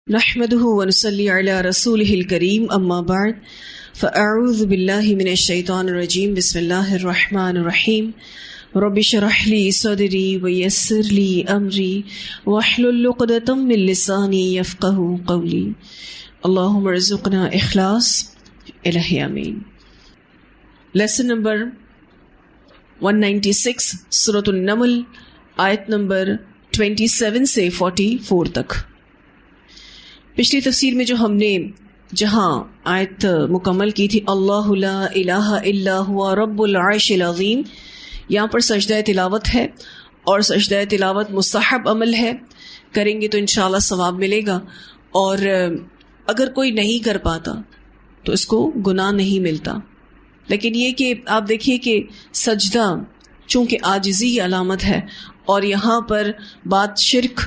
نحمده ونصلي على رسوله الكريم اما بعد فاعوذ بالله من الشيطان الرجيم بسم الله الرحمن الرحيم رب اشرح لي صدري ويسر لي امري واحلل عقدة من لساني يفقهوا قولي اللهم ارزقنا اخلاص الہی آمین. لیسن نمبر 196 سورۃ النمل آیت نمبر 27 سے 44 تک. پچھلی تفسیر میں جو ہم نے جہاں آیت مکمل کی تھی اللہ لا الہ الا ہوا رب العرش العظیم، یہاں پر سجدہ تلاوت ہے اور سجدہ تلاوت مستحب عمل ہے، کریں گے تو انشاءاللہ ثواب ملے گا، اور اگر کوئی نہیں کر پاتا تو اس کو گناہ نہیں ملتا. لیکن یہ کہ آپ دیکھیے کہ سجدہ چونکہ عاجزی کی علامت ہے اور یہاں پر بات شرک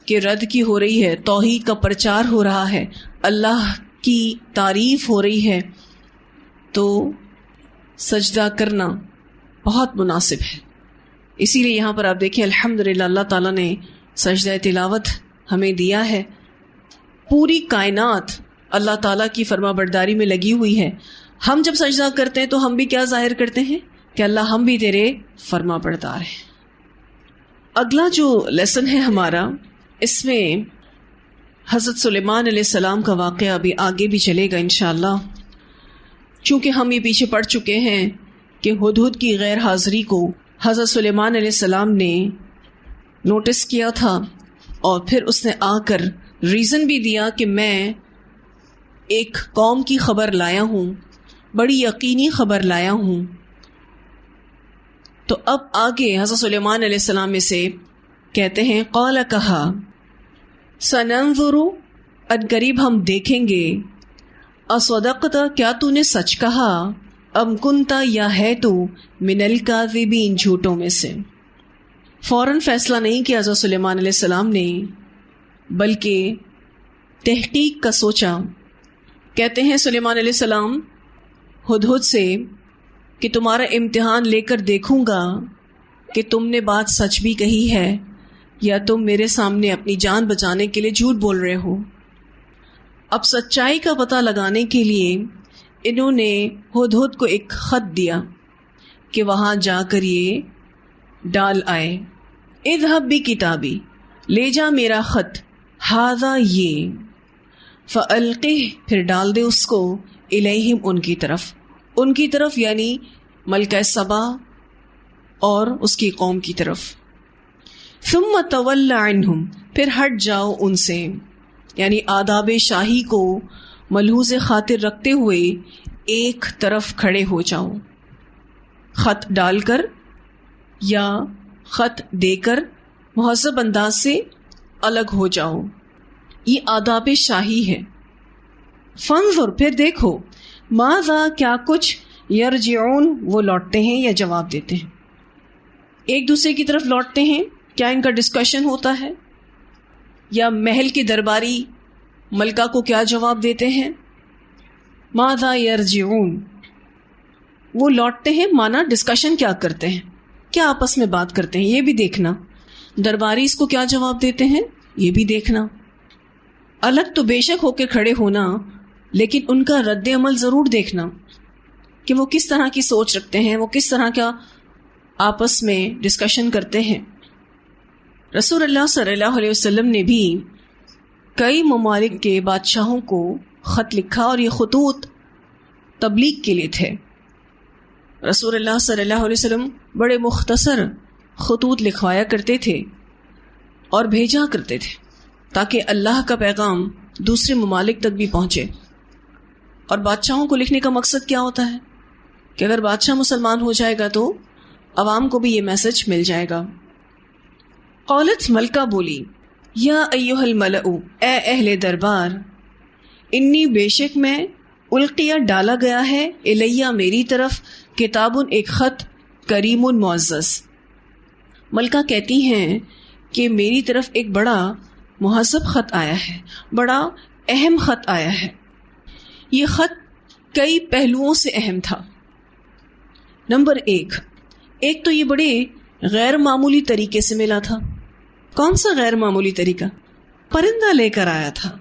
کہ رد کی ہو رہی ہے، توحید کا پرچار ہو رہا ہے، اللہ کی تعریف ہو رہی ہے، تو سجدہ کرنا بہت مناسب ہے. اسی لیے یہاں پر آپ دیکھیں الحمدللہ اللہ تعالیٰ نے سجدہ تلاوت ہمیں دیا ہے. پوری کائنات اللہ تعالیٰ کی فرما برداری میں لگی ہوئی ہے. ہم جب سجدہ کرتے ہیں تو ہم بھی کیا ظاہر کرتے ہیں کہ اللہ ہم بھی تیرے فرما بردار ہیں. اگلا جو لیسن ہے ہمارا، اس میں حضرت سلیمان علیہ السلام کا واقعہ ابھی آگے بھی چلے گا انشاءاللہ. چونکہ ہم یہ پیچھے پڑ چکے ہیں کہ ہدہد کی غیر حاضری کو حضرت سلیمان علیہ السلام نے نوٹس کیا تھا، اور پھر اس نے آ کر ریزن بھی دیا کہ میں ایک قوم کی خبر لایا ہوں، بڑی یقینی خبر لایا ہوں. تو اب آگے حضرت سلیمان علیہ السلام میں سے کہتے ہیں قال کہا سننظر ان قریب ہم دیکھیں گے، اصدقت کیا تو نے سچ کہا، ام کنتا یا ہے تو من الکاذبین جھوٹوں میں سے. فوراً فیصلہ نہیں کیا حضرت سلیمان علیہ السلام نے، بلکہ تحقیق کا سوچا. کہتے ہیں سلیمان علیہ السلام ہدہد سے کہ تمہارا امتحان لے کر دیکھوں گا کہ تم نے بات سچ بھی کہی ہے یا تم میرے سامنے اپنی جان بچانے کے لیے جھوٹ بول رہے ہو. اب سچائی کا پتہ لگانے کے لیے انہوں نے ہدہد کو ایک خط دیا کہ وہاں جا کر یہ ڈال آئے. اذهب بکتابی، لے جا میرا خط، ھذا یہ، فالقہ، پھر ڈال دے اس کو، الیہم ان کی طرف یعنی ملکہ سبا اور اس کی قوم کی طرف. ثم تول عنہم، پھر ہٹ جاؤ ان سے، یعنی آداب شاہی کو ملحوظ خاطر رکھتے ہوئے ایک طرف کھڑے ہو جاؤ. خط ڈال کر یا خط دے کر مہذب انداز سے الگ ہو جاؤ، یہ آداب شاہی ہے. فانظر، پھر دیکھو، ماذا، کیا کچھ، یرجعون، وہ لوٹتے ہیں یا جواب دیتے ہیں. ایک دوسرے کی طرف لوٹتے ہیں، کیا ان کا ڈسکشن ہوتا ہے، یا محل کے درباری ملکہ کو کیا جواب دیتے ہیں. ماذا یرجعون، وہ لوٹتے ہیں، مانا ڈسکشن کیا کرتے ہیں، کیا آپس میں بات کرتے ہیں، یہ بھی دیکھنا. درباری اس کو کیا جواب دیتے ہیں، یہ بھی دیکھنا. الگ تو بے شک ہو کے کھڑے ہونا، لیکن ان کا رد عمل ضرور دیکھنا کہ وہ کس طرح کی سوچ رکھتے ہیں، وہ کس طرح کا آپس میں ڈسکشن کرتے ہیں. رسول اللہ صلی اللہ علیہ وسلم نے بھی کئی ممالک کے بادشاہوں کو خط لکھا، اور یہ خطوط تبلیغ کے لیے تھے. رسول اللہ صلی اللہ علیہ وسلم بڑے مختصر خطوط لکھوایا کرتے تھے اور بھیجا کرتے تھے تاکہ اللہ کا پیغام دوسرے ممالک تک بھی پہنچے. اور بادشاہوں کو لکھنے کا مقصد کیا ہوتا ہے کہ اگر بادشاہ مسلمان ہو جائے گا تو عوام کو بھی یہ میسج مل جائے گا. قالت، ملکہ بولی، یا ایھا الملأ، اے اہل دربار، انی، بے شک میں، القیہ، ڈالا گیا ہے، الیہ، میری طرف، کتابن، ایک خط، کریم، معزز. ملکہ کہتی ہیں کہ میری طرف ایک بڑا مہذب خط آیا ہے، بڑا اہم خط آیا ہے. یہ خط کئی پہلوؤں سے اہم تھا. نمبر ایک تو یہ بڑے غیر معمولی طریقے سے ملا تھا. کون سا غیر معمولی طریقہ؟ پرندہ لے کر آیا تھا.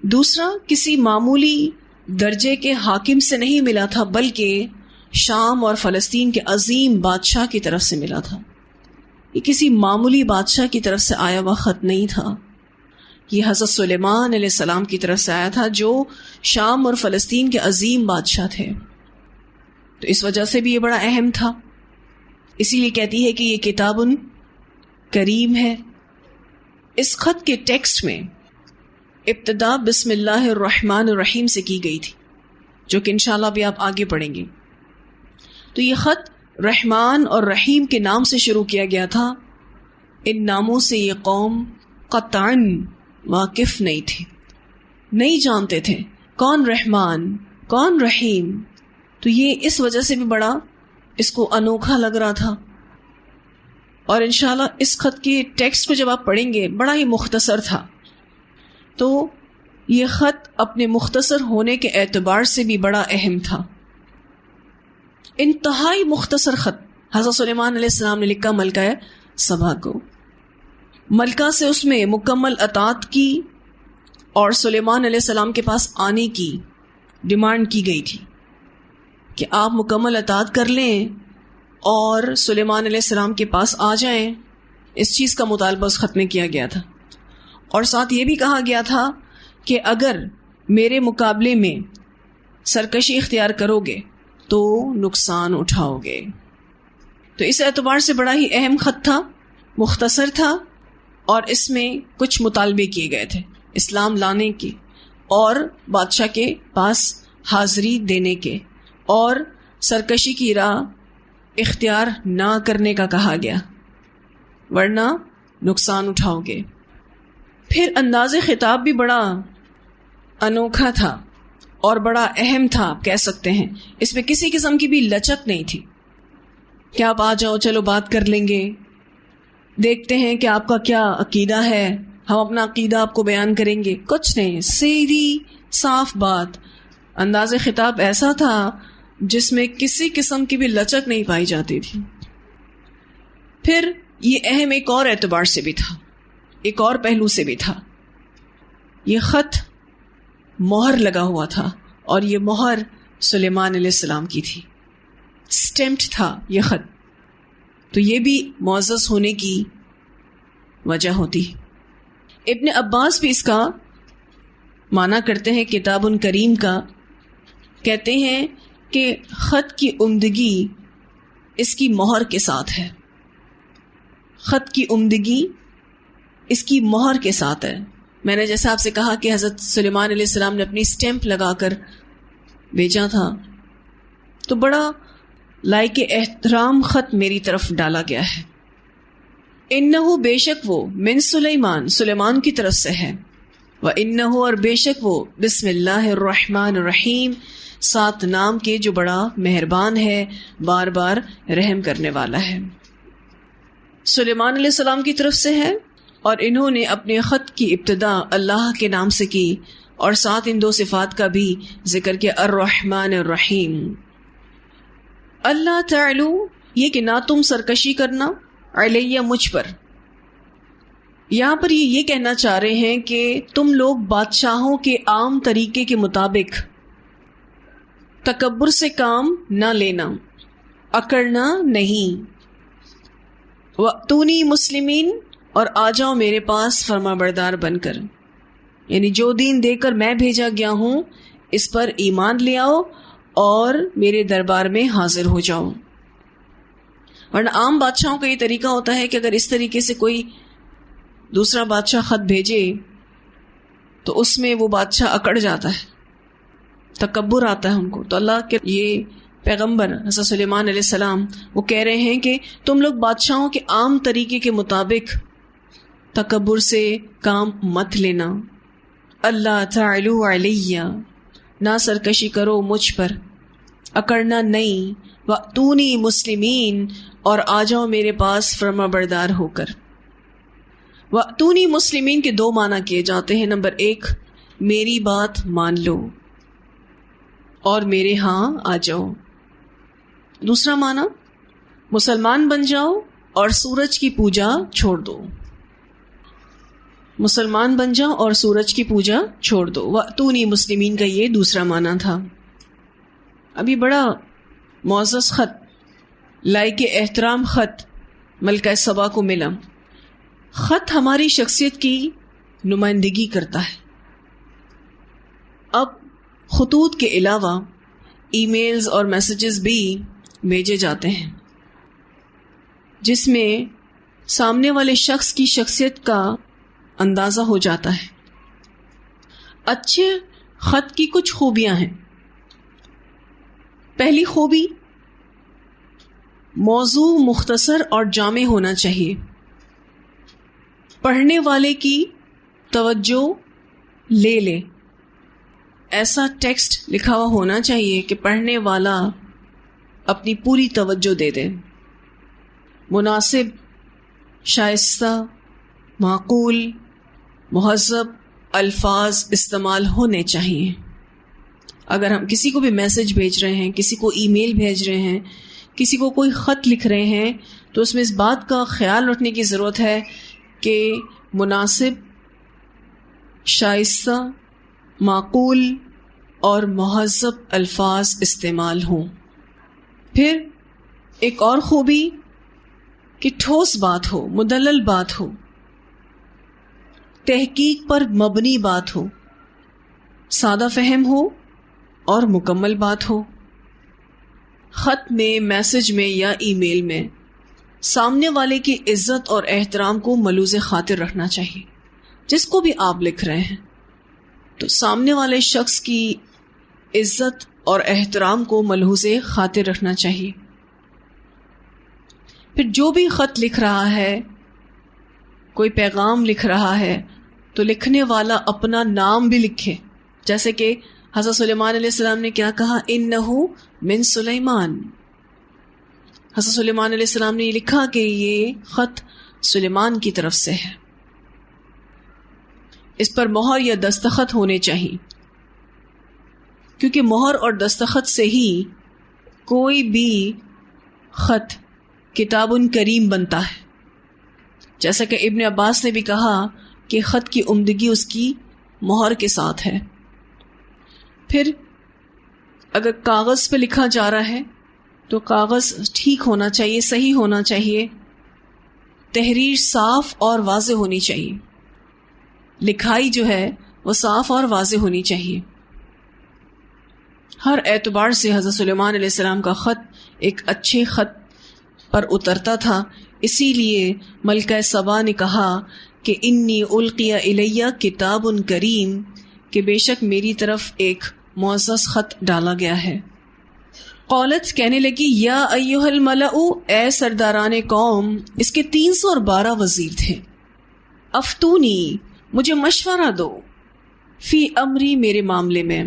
دوسرا کسی معمولی درجے کے حاکم سے نہیں ملا تھا، بلکہ شام اور فلسطین کے عظیم بادشاہ کی طرف سے ملا تھا. یہ کسی معمولی بادشاہ کی طرف سے آیا ہوا خط نہیں تھا، یہ حضرت سلیمان علیہ السلام کی طرف سے آیا تھا جو شام اور فلسطین کے عظیم بادشاہ تھے. تو اس وجہ سے بھی یہ بڑا اہم تھا. اسی لیے کہتی ہے کہ یہ کتاب کریم ہے. اس خط کے ٹیکسٹ میں ابتدا بسم اللہ الرحمن الرحیم سے کی گئی تھی، جو کہ انشاءاللہ بھی آپ آگے پڑھیں گے. تو یہ خط رحمان اور رحیم کے نام سے شروع کیا گیا تھا. ان ناموں سے یہ قوم قطعاً واقف نہیں تھی، نہیں جانتے تھے کون رحمان کون رحیم. تو یہ اس وجہ سے بھی بڑا اس کو انوکھا لگ رہا تھا. اور انشاءاللہ اس خط کے ٹیکسٹ کو جب آپ پڑھیں گے بڑا ہی مختصر تھا. تو یہ خط اپنے مختصر ہونے کے اعتبار سے بھی بڑا اہم تھا. انتہائی مختصر خط حضرت سلیمان علیہ السلام نے لکھا ملکہ سبا کو. ملکہ سے اس میں مکمل اطاعت کی اور سلیمان علیہ السلام کے پاس آنے کی ڈیمانڈ کی گئی تھی کہ آپ مکمل اطاعت کر لیں اور سلیمان علیہ السلام کے پاس آ جائیں. اس چیز کا مطالبہ اس خط میں کیا گیا تھا. اور ساتھ یہ بھی کہا گیا تھا کہ اگر میرے مقابلے میں سرکشی اختیار کرو گے تو نقصان اٹھاؤ گے. تو اس اعتبار سے بڑا ہی اہم خط تھا، مختصر تھا، اور اس میں کچھ مطالبے کیے گئے تھے اسلام لانے کے اور بادشاہ کے پاس حاضری دینے کے اور سرکشی کی راہ اختیار نہ کرنے کا کہا گیا، ورنہ نقصان اٹھاؤ گے. پھر انداز خطاب بھی بڑا انوکھا تھا اور بڑا اہم تھا، آپ کہہ سکتے ہیں. اس میں کسی قسم کی بھی لچک نہیں تھی کہ آپ آ جاؤ چلو بات کر لیں گے، دیکھتے ہیں کہ آپ کا کیا عقیدہ ہے، ہم اپنا عقیدہ آپ کو بیان کریں گے. کچھ نہیں، سیدھی صاف بات. انداز خطاب ایسا تھا جس میں کسی قسم کی بھی لچک نہیں پائی جاتی تھی. پھر یہ اہم ایک اور اعتبار سے بھی تھا، ایک اور پہلو سے بھی تھا. یہ خط مہر لگا ہوا تھا اور یہ مہر سلیمان علیہ السلام کی تھی، سٹیمپڈ تھا یہ خط. تو یہ بھی معزز ہونے کی وجہ ہوتی. ابن عباس بھی اس کا معنی کرتے ہیں کتاب کریم کا. کہتے ہیں کہ خط کی عمدگی اس کی مہر کے ساتھ ہے. خط کی عمدگی اس کی مہر کے ساتھ ہے. میں نے جیسا آپ سے کہا کہ حضرت سلیمان علیہ السلام نے اپنی سٹیمپ لگا کر بھیجا تھا، تو بڑا لائق احترام خط میری طرف ڈالا گیا ہے. انہو بے شک وہ من سلیمان سلیمان کی طرف سے ہے، وانہو اور بے شک وہ بسم اللہ الرحمن الرحیم 7 نام کے جو بڑا مہربان ہے، بار بار رحم کرنے والا ہے. سلیمان علیہ السلام کی طرف سے ہے اور انہوں نے اپنے خط کی ابتدا اللہ کے نام سے کی اور ساتھ ان 2 صفات کا بھی ذکر کیا، الرحمن الرحیم. اللہ تعالو یہ کہ نہ تم سرکشی کرنا علیہ مجھ پر. یہاں پر یہ کہنا چاہ رہے ہیں کہ تم لوگ بادشاہوں کے عام طریقے کے مطابق تکبر سے کام نہ لینا، اکڑنا نہیں. وَأْتُونِي مسلمین اور آ جاؤ میرے پاس فرما بردار بن کر، یعنی جو دین دے کر میں بھیجا گیا ہوں اس پر ایمان لے آؤ اور میرے دربار میں حاضر ہو جاؤ. ورنہ عام بادشاہوں کا یہ طریقہ ہوتا ہے کہ اگر اس طریقے سے کوئی دوسرا بادشاہ خط بھیجے تو اس میں وہ بادشاہ اکڑ جاتا ہے، تکبر آتا ہے ان کو. تو اللہ کے یہ پیغمبر حضرت سلیمان علیہ السلام وہ کہہ رہے ہیں کہ تم لوگ بادشاہوں کے عام طریقے کے مطابق تکبر سے کام مت لینا. اللہ تعالو علیہ نہ سرکشی کرو مجھ پر، اکڑنا نہیں. وَأْتُونِي مسلمین اور آ جاؤ میرے پاس فرما بردار ہو کر. وَأْتُونِي مسلمین کے 2 معنی کیے جاتے ہیں. نمبر 1 میری بات مان لو اور میرے ہاں آ جاؤ. دوسرا معنی مسلمان بن جاؤ اور سورج کی پوجا چھوڑ دو. مسلمان بن جاؤ اور سورج کی پوجا چھوڑ دو. وَأْتُونِي مسلمین کا یہ دوسرا معنی تھا. ابھی بڑا معزز خط، لائق احترام خط ملکہ سبا کو ملا. خط ہماری شخصیت کی نمائندگی کرتا ہے. اب خطوط کے علاوہ ای میلز اور میسیجز بھی بھیجے جاتے ہیں جس میں سامنے والے شخص کی شخصیت کا اندازہ ہو جاتا ہے. اچھے خط کی کچھ خوبیاں ہیں. پہلی خوبی، موضوع مختصر اور جامع ہونا چاہیے. پڑھنے والے کی توجہ لے لے. ایسا ٹیکسٹ لکھا ہوا ہونا چاہیے کہ پڑھنے والا اپنی پوری توجہ دے دے. مناسب، شائستہ، معقول، مہذب الفاظ استعمال ہونے چاہیے. اگر ہم کسی کو بھی میسج بھیج رہے ہیں، کسی کو ای میل بھیج رہے ہیں، کسی کو کوئی خط لکھ رہے ہیں، تو اس میں اس بات کا خیال رکھنے کی ضرورت ہے کہ مناسب، شائستہ، معقول اور مہذب الفاظ استعمال ہوں. پھر ایک اور خوبی کہ ٹھوس بات ہو، مدلل بات ہو، تحقیق پر مبنی بات ہو، سادہ فہم ہو اور مکمل بات ہو. خط میں، میسج میں یا ای میل میں سامنے والے کی عزت اور احترام کو ملوز خاطر رکھنا چاہیے. جس کو بھی آپ لکھ رہے ہیں تو سامنے والے شخص کی عزت اور احترام کو ملحوظ خاطر رکھنا چاہیے. پھر جو بھی خط لکھ رہا ہے، کوئی پیغام لکھ رہا ہے، تو لکھنے والا اپنا نام بھی لکھے. جیسے کہ حضرت سلیمان علیہ السلام نے کیا کہا، اِنَّهُ مِن سلیمان. حضرت سلیمان علیہ السلام نے یہ لکھا کہ یہ خط سلیمان کی طرف سے ہے. اس پر مہر یا دستخط ہونے چاہیے، کیونکہ مہر اور دستخط سے ہی کوئی بھی خط کتاب کریم بنتا ہے. جیسا کہ ابن عباس نے بھی کہا کہ خط کی عمدگی اس کی مہر کے ساتھ ہے. پھر اگر کاغذ پہ لکھا جا رہا ہے تو کاغذ ٹھیک ہونا چاہیے، صحیح ہونا چاہیے، تحریر صاف اور واضح ہونی چاہیے. لکھائی جو ہے وہ صاف اور واضح ہونی چاہیے. ہر اعتبار سے حضرت سلیمان علیہ السلام کا خط ایک اچھے خط پر اترتا تھا. اسی لیے ملکہ سبا نے کہا کہ انی القی الیہ کتاب کریم، کہ بے شک میری طرف ایک معزز خط ڈالا گیا ہے. قالت، کہنے لگی، یا ایھا الملأ، اے سرداران قوم. اس کے 312 وزیر تھے. افتونی، مجھے مشورہ دو، فی امری، میرے معاملے میں.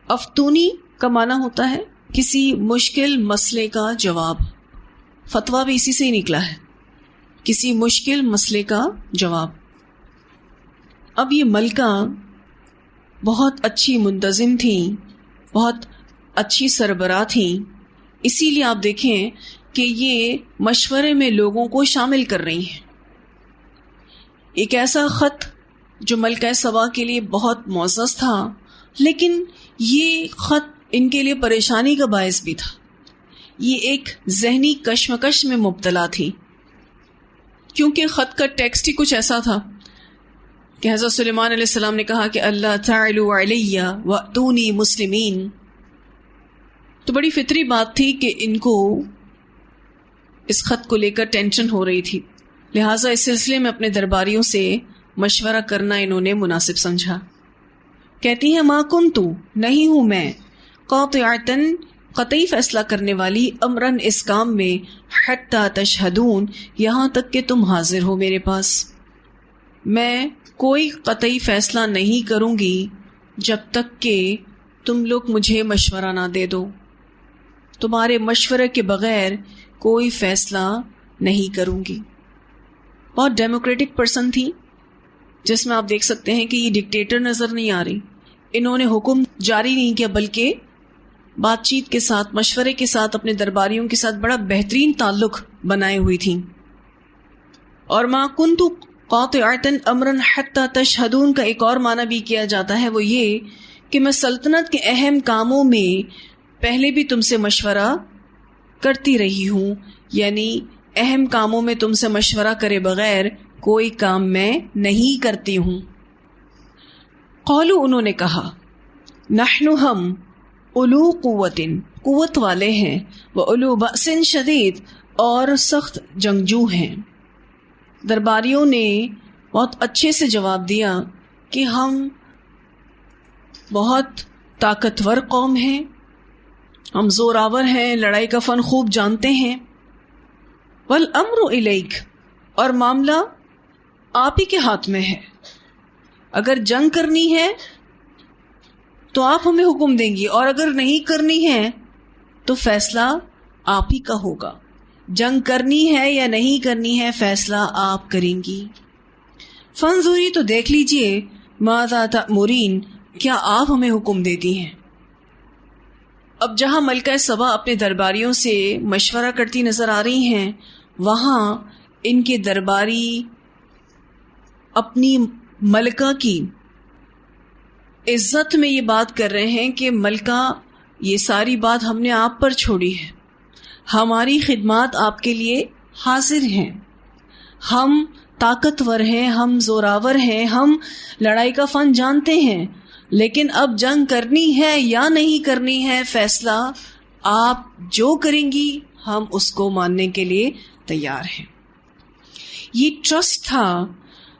افتونی کا معنی ہوتا ہے کسی مشکل مسئلے کا جواب. فتویٰ بھی اسی سے ہی نکلا ہے، کسی مشکل مسئلے کا جواب. اب یہ ملکہ بہت اچھی منتظم تھیں، بہت اچھی سربراہ تھیں. اسی لیے آپ دیکھیں کہ یہ مشورے میں لوگوں کو شامل کر رہی ہیں. ایک ایسا خط جو ملکہ سبا کے لیے بہت معزز تھا، لیکن یہ خط ان کے لیے پریشانی کا باعث بھی تھا. یہ ایک ذہنی کشمکش میں مبتلا تھی، کیونکہ خط کا ٹیکسٹ ہی کچھ ایسا تھا کہ حضرت سلیمان علیہ السلام نے کہا کہ اللہ تعالوا علیہ واتونی مسلمین. تو بڑی فطری بات تھی کہ ان کو اس خط کو لے کر ٹینشن ہو رہی تھی. لہٰذا اس سلسلے میں اپنے درباریوں سے مشورہ کرنا انہوں نے مناسب سمجھا. کہتی ہیں، ما کنتو، نہیں ہوں میں، قاطعتاً، قطعی فیصلہ کرنے والی، امراً، اس کام میں، حتی تشہدون، یہاں تک کہ تم حاضر ہو میرے پاس. میں کوئی قطعی فیصلہ نہیں کروں گی جب تک کہ تم لوگ مجھے مشورہ نہ دے دو. تمہارے مشورے کے بغیر کوئی فیصلہ نہیں کروں گی. بہت ڈیموکریٹک پرسن تھی، جس میں آپ دیکھ سکتے ہیں کہ یہ ڈکٹیٹر نظر نہیں آ رہی. انہوں نے حکم جاری نہیں کیا، بلکہ بات چیت کے ساتھ، مشورے کے ساتھ، اپنے درباریوں کے ساتھ بڑا بہترین تعلق بنائے ہوئی تھیں. اور ما کنت قاطعتاً امرا حتی تشہدون کا ایک اور معنی بھی کیا جاتا ہے، وہ یہ کہ میں سلطنت کے اہم کاموں میں پہلے بھی تم سے مشورہ کرتی رہی ہوں، یعنی اہم کاموں میں تم سے مشورہ کرے بغیر کوئی کام میں نہیں کرتی ہوں۔ قالوا انہوں نے کہا، نحن ہم اولو قوت والے ہیں، واولو بأس شدید اور سخت جنگجو ہیں۔ درباریوں نے بہت اچھے سے جواب دیا کہ ہم بہت طاقتور قوم ہیں، ہم زوراور ہیں، لڑائی کا فن خوب جانتے ہیں۔ والامر الیک، اور معاملہ آپ ہی کے ہاتھ میں ہے، اگر جنگ کرنی ہے تو آپ ہمیں حکم دیں گی، اور اگر نہیں کرنی ہے تو فیصلہ آپ ہی کا ہوگا۔ جنگ کرنی ہے یا نہیں کرنی ہے فیصلہ آپ کریں گی۔ فانظری، تو دیکھ لیجئے، ماذا تأمرین، کیا آپ ہمیں حکم دیتی ہیں۔ اب جہاں ملکہ سبا اپنے درباریوں سے مشورہ کرتی نظر آ رہی ہیں، وہاں ان کے درباری اپنی ملکہ کی عزت میں یہ بات کر رہے ہیں کہ ملکہ، یہ ساری بات ہم نے آپ پر چھوڑی ہے، ہماری خدمات آپ کے لیے حاضر ہیں، ہم طاقتور ہیں، ہم زوراور ہیں، ہم لڑائی کا فن جانتے ہیں، لیکن اب جنگ کرنی ہے یا نہیں کرنی ہے فیصلہ آپ جو کریں گی ہم اس کو ماننے کے لیے تیار ہیں۔ یہ ٹرسٹ تھا،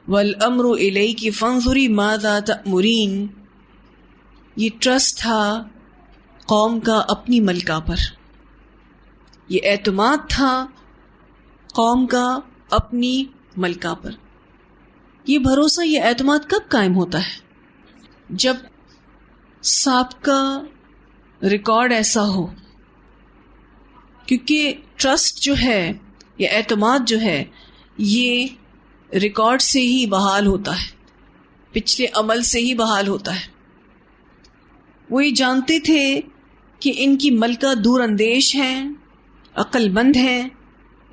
والامر الیک فانظری ماذا تأمرین، یہ ٹرسٹ تھا قوم کا اپنی ملکہ پر، یہ اعتماد تھا قوم کا اپنی ملکہ پر۔ یہ بھروسہ، یہ اعتماد کب قائم ہوتا ہے؟ جب سابقہ ریکارڈ ایسا ہو، کیونکہ ٹرسٹ جو ہے، یہ اعتماد جو ہے، یہ ریکارڈ سے ہی بحال ہوتا ہے، پچھلے عمل سے ہی بحال ہوتا ہے۔ وہ یہ جانتے تھے کہ ان کی ملکہ دور اندیش ہیں، عقل مند ہیں،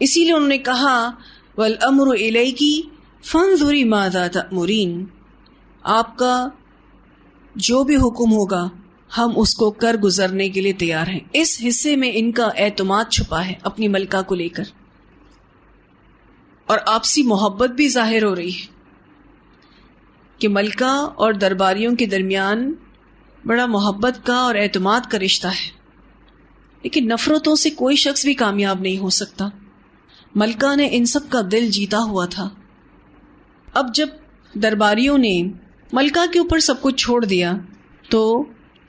اسی لیے انہوں نے کہا والامر الیکی فانظری ماذا تأمرین، آپ کا جو بھی حکم ہوگا ہم اس کو کر گزرنے کے لیے تیار ہیں۔ اس حصے میں ان کا اعتماد چھپا ہے اپنی ملکہ کو لے کر، اور آپسی محبت بھی ظاہر ہو رہی ہے کہ ملکہ اور درباریوں کے درمیان بڑا محبت کا اور اعتماد کا رشتہ ہے، لیکن نفرتوں سے کوئی شخص بھی کامیاب نہیں ہو سکتا۔ ملکہ نے ان سب کا دل جیتا ہوا تھا۔ اب جب درباریوں نے ملکہ کے اوپر سب کچھ چھوڑ دیا تو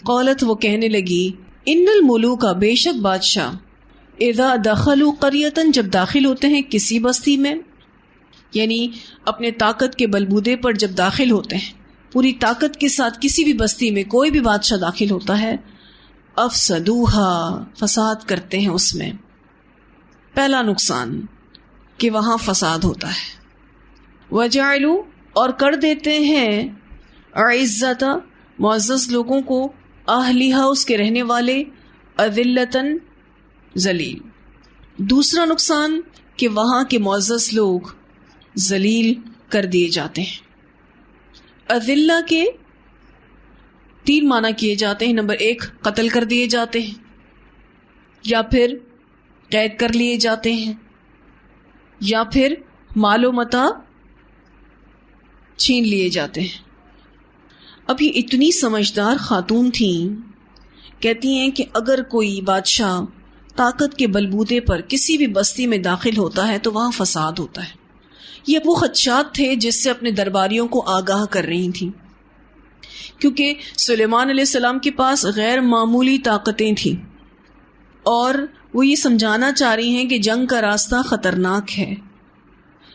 قولت، وہ کہنے لگی، ان الملوک، بے شک بادشاہ، اذا دخلوا قریۃ، جب داخل ہوتے ہیں کسی بستی میں، یعنی اپنے طاقت کے بلبوتے پر جب داخل ہوتے ہیں، پوری طاقت کے ساتھ کسی بھی بستی میں کوئی بھی بادشاہ داخل ہوتا ہے، افسدوہا، فساد کرتے ہیں اس میں۔ پہلا نقصان کہ وہاں فساد ہوتا ہے۔ وجعلوا، اور کر دیتے ہیں، عزت، معزز لوگوں کو، اہلیہا، اس کے رہنے والے، اذلتاً، ذلیل۔ دوسرا نقصان کہ وہاں کے معزز لوگ ذلیل کر دیے جاتے ہیں۔ اذلہ کے 3 معنی کیے جاتے ہیں۔ نمبر 1، قتل کر دیے جاتے ہیں، یا پھر قید کر لیے جاتے ہیں، یا پھر مال و متاع چھین لیے جاتے ہیں۔ اب یہ اتنی سمجھدار خاتون تھیں، کہتی ہیں کہ اگر کوئی بادشاہ طاقت کے بلبوتے پر کسی بھی بستی میں داخل ہوتا ہے تو وہاں فساد ہوتا ہے۔ یہ وہ خدشات تھے جس سے اپنے درباریوں کو آگاہ کر رہی تھیں، کیونکہ سلیمان علیہ السلام کے پاس غیر معمولی طاقتیں تھیں، اور وہ یہ سمجھانا چاہ رہی ہیں کہ جنگ کا راستہ خطرناک ہے،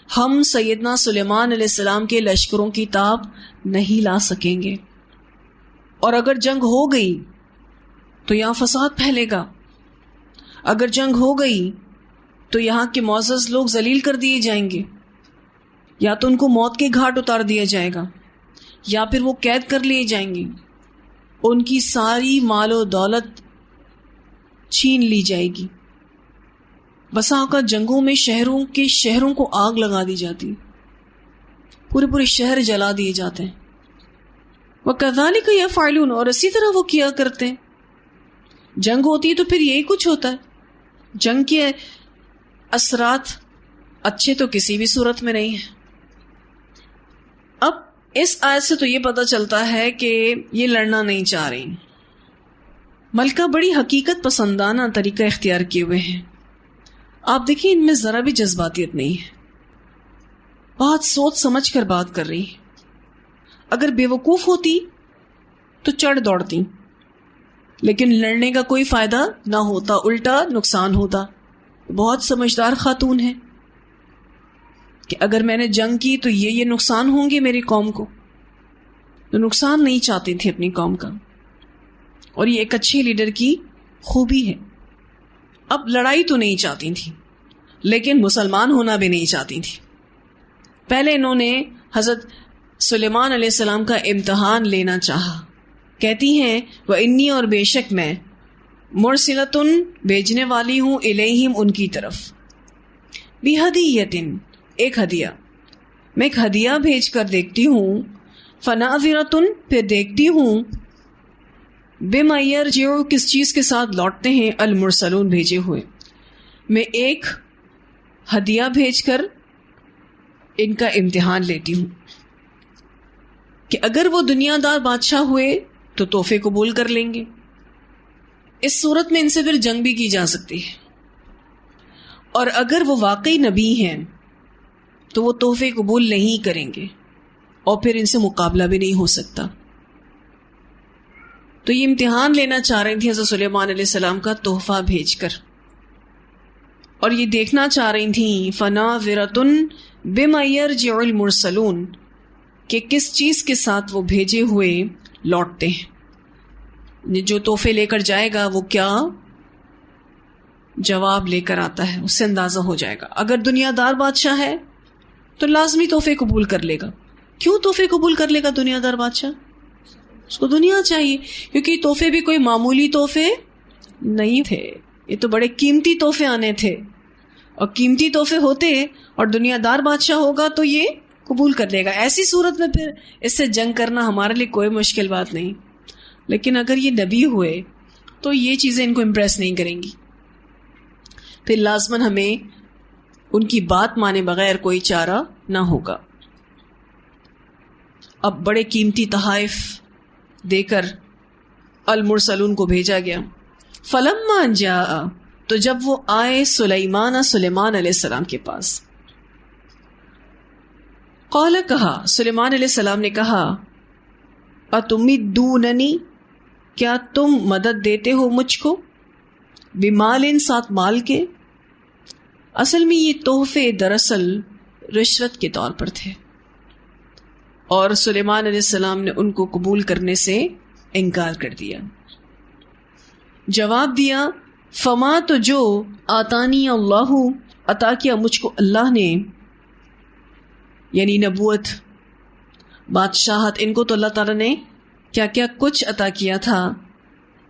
ہم سیدنا سلیمان علیہ السلام کے لشکروں کی تاب نہیں لا سکیں گے، اور اگر جنگ ہو گئی تو یہاں فساد پھیلے گا، اگر جنگ ہو گئی تو یہاں کے معزز لوگ ذلیل کر دیے جائیں گے، یا تو ان کو موت کے گھاٹ اتار دیا جائے گا، یا پھر وہ قید کر لیے جائیں گے، ان کی ساری مال و دولت چھین لی جائے گی۔ بسا اوقات جنگوں میں شہروں کو آگ لگا دی جاتی، پورے پورے شہر جلا دیے جاتے ہیں. وَكَذَلِكَ يَفْعَلُونَ، اور اسی طرح وہ کیا کرتے ہیں. جنگ ہوتی ہے تو پھر یہی کچھ ہوتا ہے. جنگ کے اثرات اچھے تو کسی بھی صورت میں نہیں ہیں. اب اس آیت سے تو یہ پتہ چلتا ہے کہ یہ لڑنا نہیں چاہ رہی. ملکہ بڑی حقیقت پسندانہ طریقہ اختیار کیے ہوئے ہیں. آپ دیکھیں ان میں ذرا بھی جذباتیت نہیں ہے. بہت سوچ سمجھ کر بات کر رہی. اگر بے وقوف ہوتی تو چڑھ دوڑتی، لیکن لڑنے کا کوئی فائدہ نہ ہوتا، الٹا نقصان ہوتا. بہت سمجھدار خاتون ہے کہ اگر میں نے جنگ کی تو یہ نقصان ہوں گے میری قوم کو. تو نقصان نہیں چاہتی تھی اپنی قوم کا، اور یہ ایک اچھے لیڈر کی خوبی ہے. اب لڑائی تو نہیں چاہتی تھی، لیکن مسلمان ہونا بھی نہیں چاہتی تھی. پہلے انہوں نے حضرت سلیمان علیہ السلام کا امتحان لینا چاہا. کہتی ہیں وَإِنِّي، اور بے شک میں مُرْسِلَةٌ بھیجنے والی ہوں الیہم ان کی طرف، بِہَدِیَّةٍ ایک ہدیہ، میں ایک ہدیہ بھیج کر دیکھتی ہوں. فَنَاظِرَةٌ پھر دیکھتی ہوں، بِمَا يَرْجِعُ کس چیز کے ساتھ لوٹتے ہیں المرسلون بھیجے ہوئے. میں ایک ہدیہ بھیج کر ان کا امتحان لیتی ہوں کہ اگر وہ دنیا دار بادشاہ ہوئے تو تحفے قبول کر لیں گے. اس صورت میں ان سے پھر جنگ بھی کی جا سکتی ہے، اور اگر وہ واقعی نبی ہیں تو وہ تحفے قبول نہیں کریں گے، اور پھر ان سے مقابلہ بھی نہیں ہو سکتا. تو یہ امتحان لینا چاہ رہی تھی حضرت سلیمان علیہ السلام کا تحفہ بھیج کر، اور یہ دیکھنا چاہ رہی تھیں فَنَاظِرَةٌ بِمَا يَرْجِعُ الْمُرْسَلُونَ کہ کس چیز کے ساتھ وہ بھیجے ہوئے لوٹتے ہیں. جو تحفے لے کر جائے گا وہ کیا جواب لے کر آتا ہے، اس سے اندازہ ہو جائے گا. اگر دنیا دار بادشاہ ہے تو لازمی تحفے قبول کر لے گا. کیوں تحفے قبول کر لے گا دنیا دار بادشاہ؟ اس کو دنیا چاہیے، کیونکہ تحفے بھی کوئی معمولی تحفے نہیں تھے، یہ تو بڑے قیمتی تحفے آنے تھے. اور قیمتی تحفے ہوتے اور دنیا دار بادشاہ ہوگا تو یہ قبول کر لے گا. ایسی صورت میں پھر اس سے جنگ کرنا ہمارے لیے کوئی مشکل بات نہیں. لیکن اگر یہ نبی ہوئے تو یہ چیزیں ان کو امپریس نہیں کریں گی. پھر لازماً ہمیں ان کی بات مانے بغیر کوئی چارہ نہ ہوگا. اب بڑے قیمتی تحائف دے کر المرسلون کو بھیجا گیا. فلما جاء تو جب وہ آئے سلیمان علیہ السلام کے پاس، قال کہا، سلیمان علیہ السلام نے کہا، اتمدوننی کیا تم مدد دیتے ہو مجھ کو، بمال ساتھ مال کے. اصل میں یہ تحفے دراصل رشوت کے طور پر تھے، اور سلیمان علیہ السلام نے ان کو قبول کرنے سے انکار کر دیا. جواب دیا، فما تو جو آتانی اللہ عطا کیا مجھ کو اللہ نے، یعنی نبوت، بادشاہت، ان کو تو اللہ تعالیٰ نے کیا کیا کچھ عطا کیا تھا.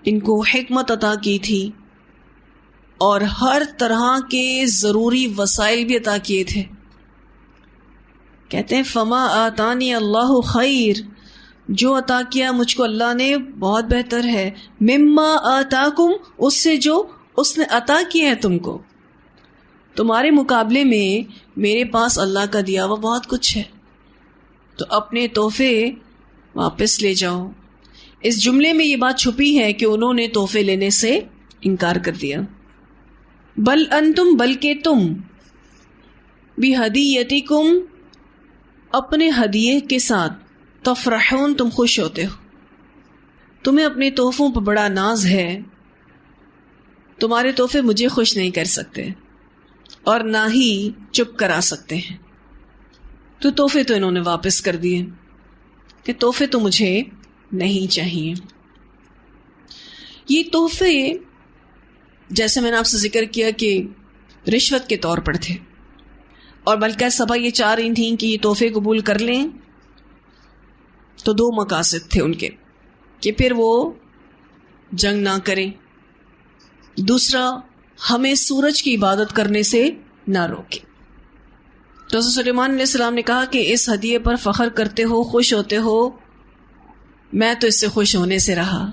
ان کو حکمت عطا کی تھی اور ہر طرح کے ضروری وسائل بھی عطا کیے تھے. کہتے ہیں فما آتانی اللہ خیر، جو عطا کیا مجھ کو اللہ نے بہت بہتر ہے، مما آتاکم، اس سے جو اس نے عطا کیا ہے تم کو. تمہارے مقابلے میں میرے پاس اللہ کا دیا ہوا بہت کچھ ہے، تو اپنے تحفے واپس لے جاؤ. اس جملے میں یہ بات چھپی ہے کہ انہوں نے تحفے لینے سے انکار کر دیا. بل انتم، بلکہ تم، بہدیتکم، اپنے ہدیے کے ساتھ، تفرحون، تم خوش ہوتے ہو. تمہیں اپنے تحفوں پر بڑا ناز ہے. تمہارے تحفے مجھے خوش نہیں کر سکتے اور نہ ہی چپ کرا سکتے ہیں. تو تحفے تو انہوں نے واپس کر دیے کہ تحفے تو مجھے نہیں چاہیے. یہ تحفے جیسے میں نے آپ سے ذکر کیا کہ رشوت کے طور پر تھے، اور بلکہ سبا یہ چاہ رہی تھیں کہ یہ تحفے قبول کر لیں. تو دو مقاصد تھے ان کے، کہ پھر وہ جنگ نہ کریں، دوسرا ہمیں سورج کی عبادت کرنے سے نہ روکیں. تو حضرت سلیمان علیہ السلام نے کہا کہ اس ہدیے پر فخر کرتے ہو، خوش ہوتے ہو، میں تو اس سے خوش ہونے سے رہا،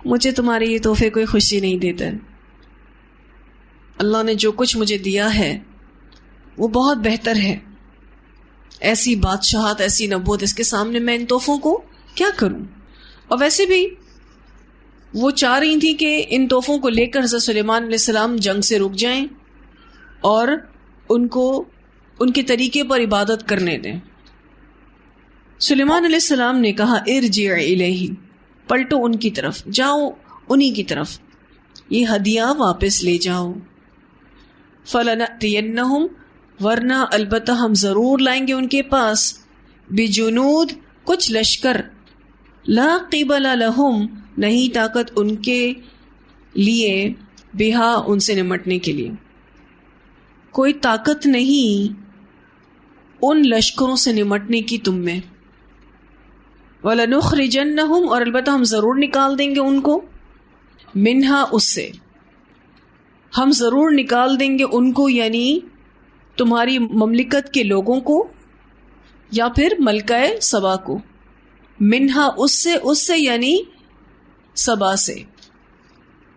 مجھے تمہارے یہ تحفے کوئی خوشی نہیں دیتا۔ اللہ نے جو کچھ مجھے دیا ہے وہ بہت بہتر ہے، ایسی بادشاہت، ایسی نبوت، اس کے سامنے میں ان تحفوں کو کیا کروں؟ اور ویسے بھی وہ چاہ رہی تھی کہ ان تحفوں کو لے کر حضرت سلیمان علیہ السلام جنگ سے رک جائیں اور ان کو ان کے طریقے پر عبادت کرنے دیں۔ سلیمان علیہ السلام نے کہا ارجع الیہ، پلٹو ان کی طرف، جاؤ انہی کی طرف، یہ ہدیہ واپس لے جاؤ۔ فلنأتینہم، ورنہ البتہ ہم ضرور لائیں گے ان کے پاس، بجنود، کچھ لشکر، لا قبل لہم، نہیں طاقت ان کے لیے، بہا، ان سے نمٹنے کے لیے کوئی طاقت نہیں ان لشکروں سے نمٹنے کی تم میں۔ وَلَنُخْرِجَنَّهُمْ، اور البتہ ہم ضرور نکال دیں گے ان کو، منہا، اس سے، ہم ضرور نکال دیں گے ان کو، یعنی تمہاری مملکت کے لوگوں کو یا پھر ملکہ سبا کو، منہا، اس سے یعنی سبا سے،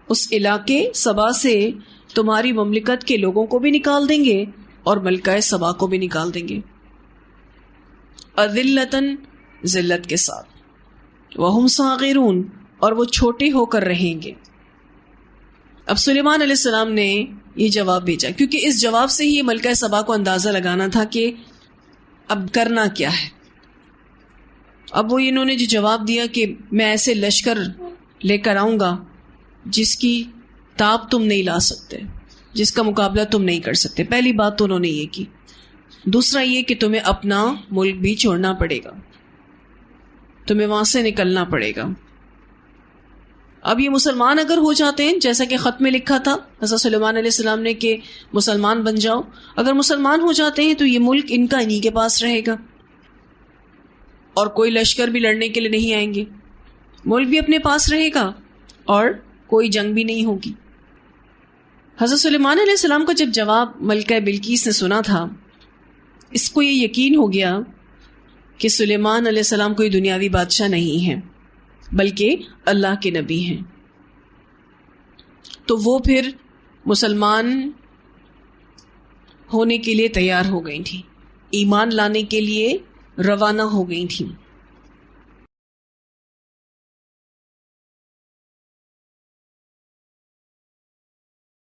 اس علاقے سبا سے تمہاری مملکت کے لوگوں کو بھی نکال دیں گے اور ملکہ سبا کو بھی نکال دیں گے، اذلتاً، ذلت کے ساتھ، وہم صاغرون، اور وہ چھوٹے ہو کر رہیں گے۔ اب سلیمان علیہ السلام نے یہ جواب بھیجا، کیونکہ اس جواب سے ہی ملکہ سبا کو اندازہ لگانا تھا کہ اب کرنا کیا ہے۔ اب وہ انہوں نے جو جواب دیا کہ میں ایسے لشکر لے کر آؤں گا جس کی تاب تم نہیں لا سکتے، جس کا مقابلہ تم نہیں کر سکتے، پہلی بات تو انہوں نے یہ کی۔ دوسرا یہ کہ تمہیں اپنا ملک بھی چھوڑنا پڑے گا، تمہیں وہاں سے نکلنا پڑے گا۔ اب یہ مسلمان اگر ہو جاتے ہیں، جیسا کہ خط میں لکھا تھا حضرت سلیمان علیہ السلام نے کہ مسلمان بن جاؤ، اگر مسلمان ہو جاتے ہیں تو یہ ملک ان کا انہی کے پاس رہے گا اور کوئی لشکر بھی لڑنے کے لیے نہیں آئیں گے، ملک بھی اپنے پاس رہے گا اور کوئی جنگ بھی نہیں ہوگی۔ حضرت سلیمان علیہ السلام کا جب جواب ملکہ بلقیس نے سنا تھا، اس کو یہ یقین ہو گیا کہ سلیمان علیہ السلام کوئی دنیاوی بادشاہ نہیں ہے بلکہ اللہ کے نبی ہیں، تو وہ پھر مسلمان ہونے کے لیے تیار ہو گئی تھیں، ایمان لانے کے لیے روانہ ہو گئی تھیں۔